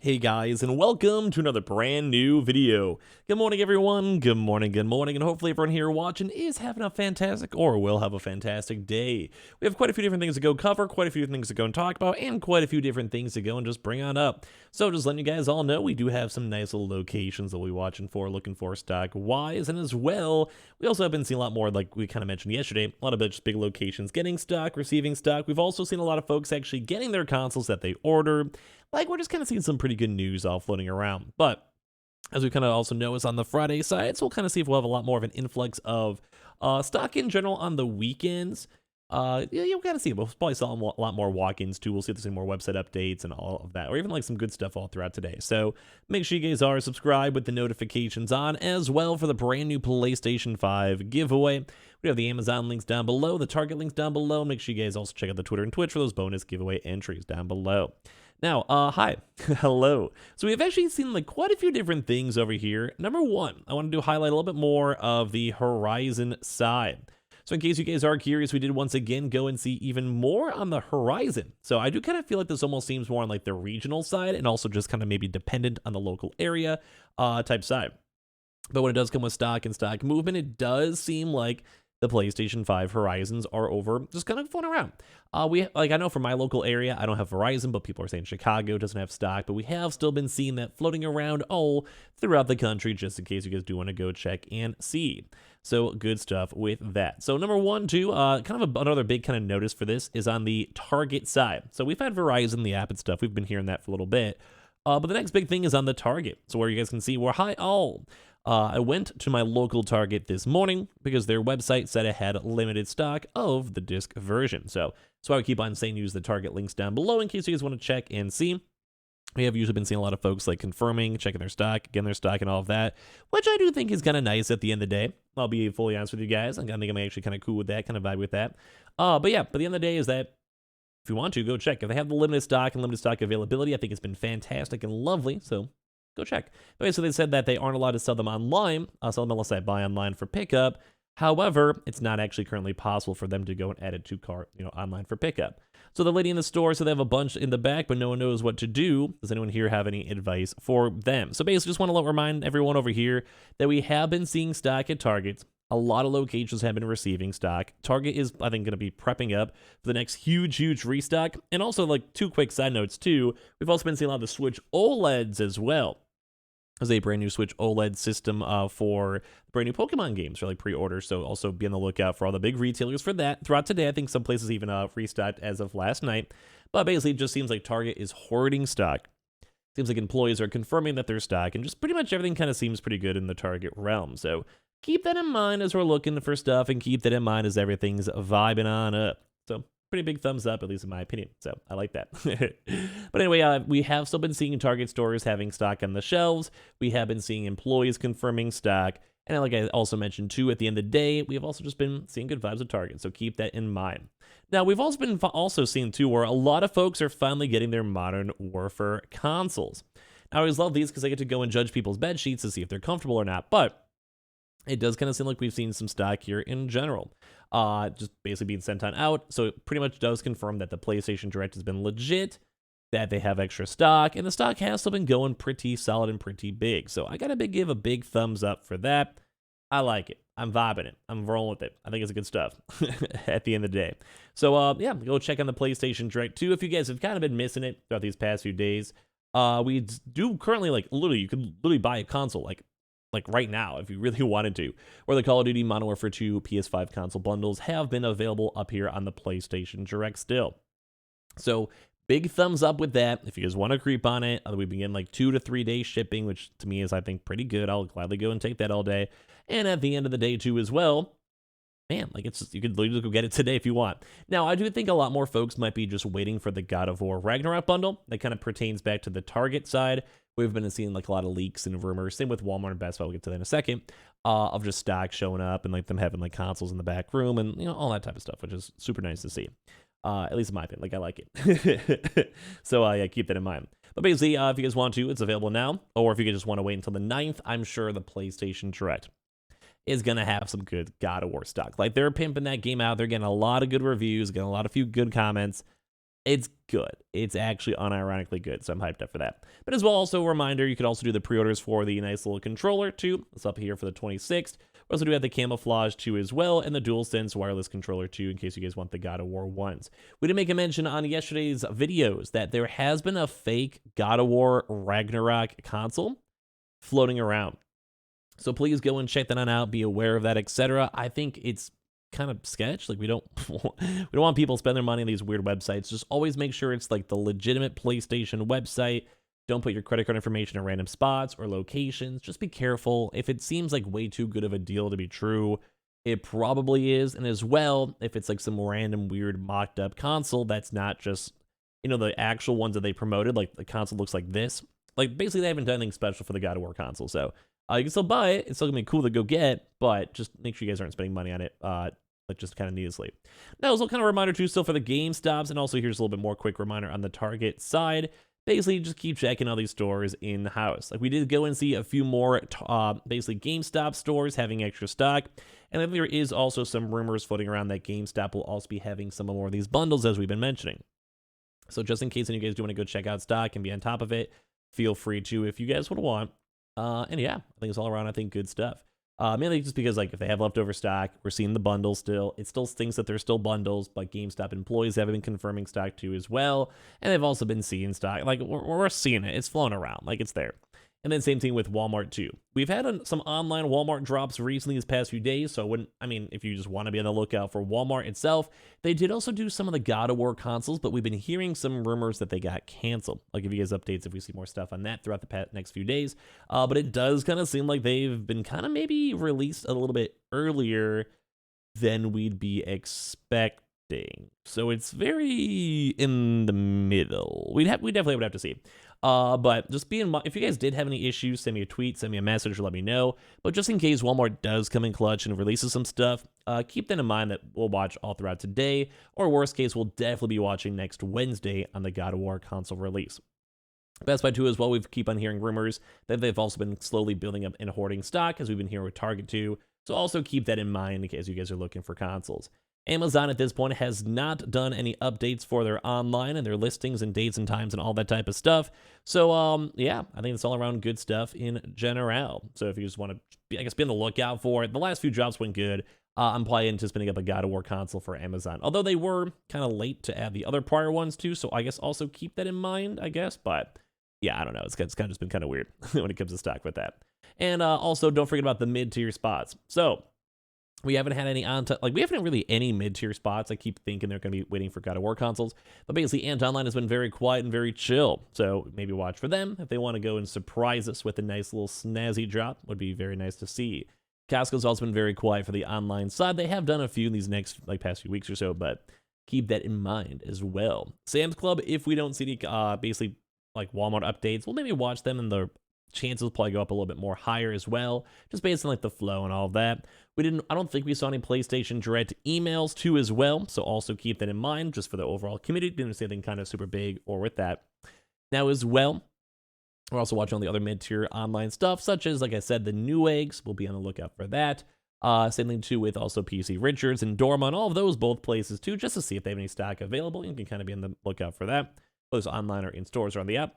Hey guys, and welcome to another brand new video. Good morning everyone, good morning, and hopefully everyone here watching is having a fantastic or will have a fantastic day. We have quite a few different things to go cover, quite a few things to go and talk about, and quite a few different things to go and just bring on up. So just letting you guys all know, we do have some nice little locations that we'll be watching for, looking for stock-wise, and as well, we also have been seeing a lot more, like we kind of mentioned yesterday, a lot of just big locations getting stock, receiving stock. We've also seen a lot of folks actually getting their consoles that they ordered. Like, we're just kind of seeing some pretty good news all floating around. But as we kind of also know is on the Friday side, so we'll kind of see if we'll have a lot more of an influx of stock in general on the weekends. Yeah, you'll kind of see. We'll probably sell a lot more walk-ins too. We'll see if there's any more website updates and all of that, or even like some good stuff all throughout today. So make sure you guys are subscribed with the notifications on as well for the brand new PlayStation 5 giveaway. We have the Amazon links down below, the Target links down below. Make sure you guys also check out the Twitter and Twitch for those bonus giveaway entries down below. Now, hi, hello. So we've actually seen like quite a few different things over here. Number one, I want to highlight a little bit more of the Horizon side. So in case you guys are curious, we did once again go and see even more on the Horizon. So I do kind of feel like this almost seems more on like the regional side and also just kind of maybe dependent on the local area type side. But when it does come with stock and stock movement, it does seem like the PlayStation 5 Horizons are over, just kind of floating around. I know from my local area, I don't have Verizon, but people are saying Chicago doesn't have stock, but we have still been seeing that floating around all throughout the country, just in case you guys do want to go check and see. So good stuff with that. So number one, too, kind of another big kind of notice for this is on the Target side. So we've had Verizon, the app and stuff. We've been hearing that for a little bit. But the next big thing is on the Target. So where you guys can see, we're high all. I went to my local Target this morning because their website said it had limited stock of the disc version. So I would keep on saying use the Target links down below in case you guys want to check and see. We have usually been seeing a lot of folks like confirming, checking their stock, getting their stock and all of that, which I do think is kind of nice at the end of the day. I'll be fully honest with you guys. I think I'm actually kind of cool with that, kind of vibe with that. But yeah, but the end of the day is that if you want to, go check. If they have the limited stock and limited stock availability, I think it's been fantastic and lovely. So go check. Okay, so they said that they aren't allowed to sell them online, sell them unless I buy online for pickup. However, it's not actually currently possible for them to go and add it to cart, online for pickup. So the lady in the store said they have a bunch in the back, but no one knows what to do. Does anyone here have any advice for them? So basically, just want to remind everyone over here that we have been seeing stock at Target. A lot of locations have been receiving stock. Target is, I think, going to be prepping up for the next huge restock. And also, like, two quick side notes, too. We've also been seeing a lot of the Switch OLEDs as well. There's a brand new Switch OLED system for brand new Pokemon games, really pre-order. So also be on the lookout for all the big retailers for that. Throughout today, I think some places even restocked as of last night. But basically, it just seems like Target is hoarding stock. Seems like employees are confirming that they're stock, and just pretty much everything kind of seems pretty good in the Target realm. So keep that in mind as we're looking for stuff, and keep that in mind as everything's vibing on up. So pretty big thumbs up, at least in my opinion. So I like that. But anyway, we have still been seeing Target stores having stock on the shelves. We have been seeing employees confirming stock. And like I also mentioned too, at the end of the day, we have also just been seeing good vibes at Target. So keep that in mind. Now, we've also been seeing too where a lot of folks are finally getting their Modern Warfare consoles. Now, I always love these because I get to go and judge people's bed sheets to see if they're comfortable or not. But it does kind of seem like we've seen some stock here in general. Just basically being sent on out. So it pretty much does confirm that the PlayStation Direct has been legit, that they have extra stock, and the stock has still been going pretty solid and pretty big. So I gotta give a big thumbs up for that. I like it. I'm vibing it. I'm rolling with it. I think it's good stuff at the end of the day. So yeah, go check on the PlayStation Direct too. If you guys have kind of been missing it throughout these past few days, we do currently you could literally buy a console like right now if you really wanted to, or the Call of Duty Modern Warfare 2 PS5 console bundles have been available up here on the PlayStation Direct still. So big thumbs up with that. If you guys want to creep on it, we begin like 2 to 3 day shipping, which to me is, I think, pretty good. I'll gladly go and take that all day. And at the end of the day too as well, man, like you could literally go get it today if you want. Now, I do think a lot more folks might be just waiting for the God of War Ragnarok bundle. That kind of pertains back to the Target side. We've been seeing like a lot of leaks and rumors. Same with Walmart and Best Buy. We'll get to that in a second. Of just stock showing up and like them having like consoles in the back room and all that type of stuff, which is super nice to see. At least in my opinion, like I like it. So yeah, keep that in mind. But basically, if you guys want to, it's available now. Or if you just want to wait until the 9th, I'm sure the PlayStation Direct is going to have some good God of War stock. Like, they're pimping that game out. They're getting a lot of good reviews, getting a lot of few good comments. It's good. It's actually unironically good, so I'm hyped up for that. But as well, also a reminder, you could also do the pre-orders for the nice little controller too. It's up here for the 26th. We also do have the camouflage too as well, and the DualSense wireless controller too, in case you guys want the God of War ones. We did make a mention on yesterday's videos that there has been a fake God of War Ragnarok console floating around. So please go and check that on out, be aware of that, etc. I think it's kind of sketch. Like we don't want people to spend their money on these weird websites. Just always make sure it's like the legitimate PlayStation website. Don't put your credit card information in random spots or locations. Just be careful. If it seems like way too good of a deal to be true, it probably is. And as well, if it's like some random weird mocked up console that's not just, you know, the actual ones that they promoted, like the console looks like this. Like basically they haven't done anything special for the God of War console. So you can still buy it. It's still gonna be cool to go get, but just make sure you guys aren't spending money on it like just kind of needlessly. Now, as a kind of reminder too, still for the GameStops, and also here's a little bit more quick reminder on the Target side. Basically, just keep checking all these stores in the house. Like we did go and see a few more basically GameStop stores having extra stock, and then there is also some rumors floating around that GameStop will also be having some more of these bundles as we've been mentioning. So just in case any of you guys do want to go check out stock and be on top of it, feel free to if you guys would want. And yeah, I think it's all around, I think, good stuff. Mainly just because, like, if they have leftover stock, we're seeing the bundles still. It still thinks that they're still bundles, but GameStop employees have been confirming stock too as well. And they've also been seeing stock. Like, we're seeing it. It's flowing around. Like, it's there. And then same thing with Walmart too. We've had some online Walmart drops recently these past few days, so if you just want to be on the lookout for Walmart itself, they did also do some of the God of War consoles, but we've been hearing some rumors that they got canceled. I'll give you guys updates if we see more stuff on that throughout the next few days. But it does kind of seem like they've been kind of maybe released a little bit earlier than we'd be expecting. So it's very in the middle. We definitely would have to see. But just be in mind, if you guys did have any issues, send me a tweet, send me a message, or let me know. But just in case Walmart does come in clutch and releases some stuff, keep that in mind that we'll watch all throughout today, or worst case, we'll definitely be watching next Wednesday on the God of War console release. Best Buy too as well, we keep on hearing rumors that they've also been slowly building up and hoarding stock, as we've been hearing with Target too. So also keep that in mind as you guys are looking for consoles. Amazon at this point has not done any updates for their online and their listings and dates and times and all that type of stuff. So, yeah, I think it's all around good stuff in general. So if you just want to, be on the lookout for it. The last few drops went good. I'm probably anticipating up a God of War console for Amazon. Although they were kind of late to add the other prior ones too, so I guess also keep that in mind, I guess. But yeah, I don't know. It's kind of just been kind of weird when it comes to stock with that. And also, don't forget about the mid-tier spots. So we haven't had any we haven't really any mid-tier spots. I keep thinking they're going to be waiting for God of War consoles. But basically, Ant Online has been very quiet and very chill. So maybe watch for them. If they want to go and surprise us with a nice little snazzy drop, would be very nice to see. Costco's also been very quiet for the online side. They have done a few in these past few weeks or so, but keep that in mind as well. Sam's Club, if we don't see any basically like Walmart updates, we'll maybe watch them, and the chances will probably go up a little bit more higher as well, just based on like the flow and all of that. I don't think we saw any PlayStation Direct emails too as well, so also keep that in mind just for the overall community. Didn't see anything kind of super big or with that. Now as well, we're also watching all the other mid-tier online stuff, such as, like I said, the Newegg's. We'll be on the lookout for that. Same thing too with also PC Richards and Dorma and all of those both places too, just to see if they have any stock available. You can kind of be on the lookout for that, whether it's online or in stores or on the app.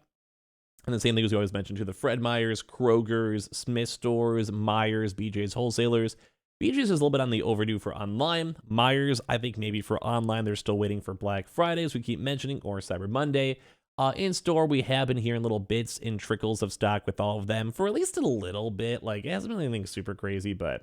And the same thing as we always mention too, the Fred Meyers, Kroger's, Smith stores, Myers, BJ's wholesalers. BJ's is a little bit on the overdue for online. Myers, I think maybe for online, they're still waiting for Black Friday, as we keep mentioning, or Cyber Monday. In store, we have been hearing little bits and trickles of stock with all of them for at least a little bit. Like, it hasn't been anything super crazy, but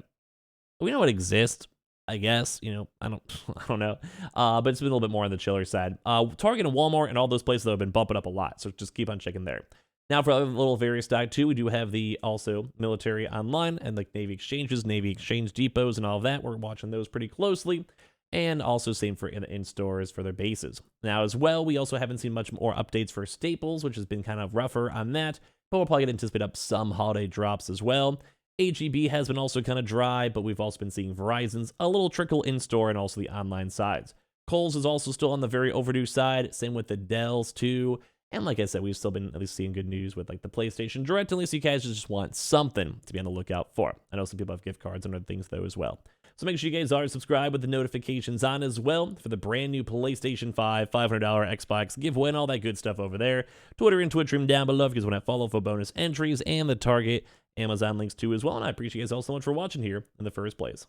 we know it exists, I guess. You know, I don't know. But it's been a little bit more on the chiller side. Target and Walmart and all those places have been bumping up a lot, so just keep on checking there. Now for other little various stock too, we do have the also military online and like Navy exchanges, Navy exchange depots and all of that. We're watching those pretty closely. And also same for in stores for their bases. Now as well, we also haven't seen much more updates for Staples, which has been kind of rougher on that, but we'll probably anticipate up some holiday drops as well. HEB has been also kind of dry, but we've also been seeing Verizon's a little trickle in store and also the online sides. Kohl's is also still on the very overdue side, same with the Dells too. And like I said, we've still been at least seeing good news with like the PlayStation Direct. At least you guys just want something to be on the lookout for. I know some people have gift cards and other things though as well. So make sure you guys are subscribed with the notifications on as well for the brand new PlayStation 5 $500 Xbox giveaway and all that good stuff over there. Twitter and Twitch stream down below if you guys want to follow for bonus entries and the Target Amazon links too as well. And I appreciate you guys all so much for watching here in the first place.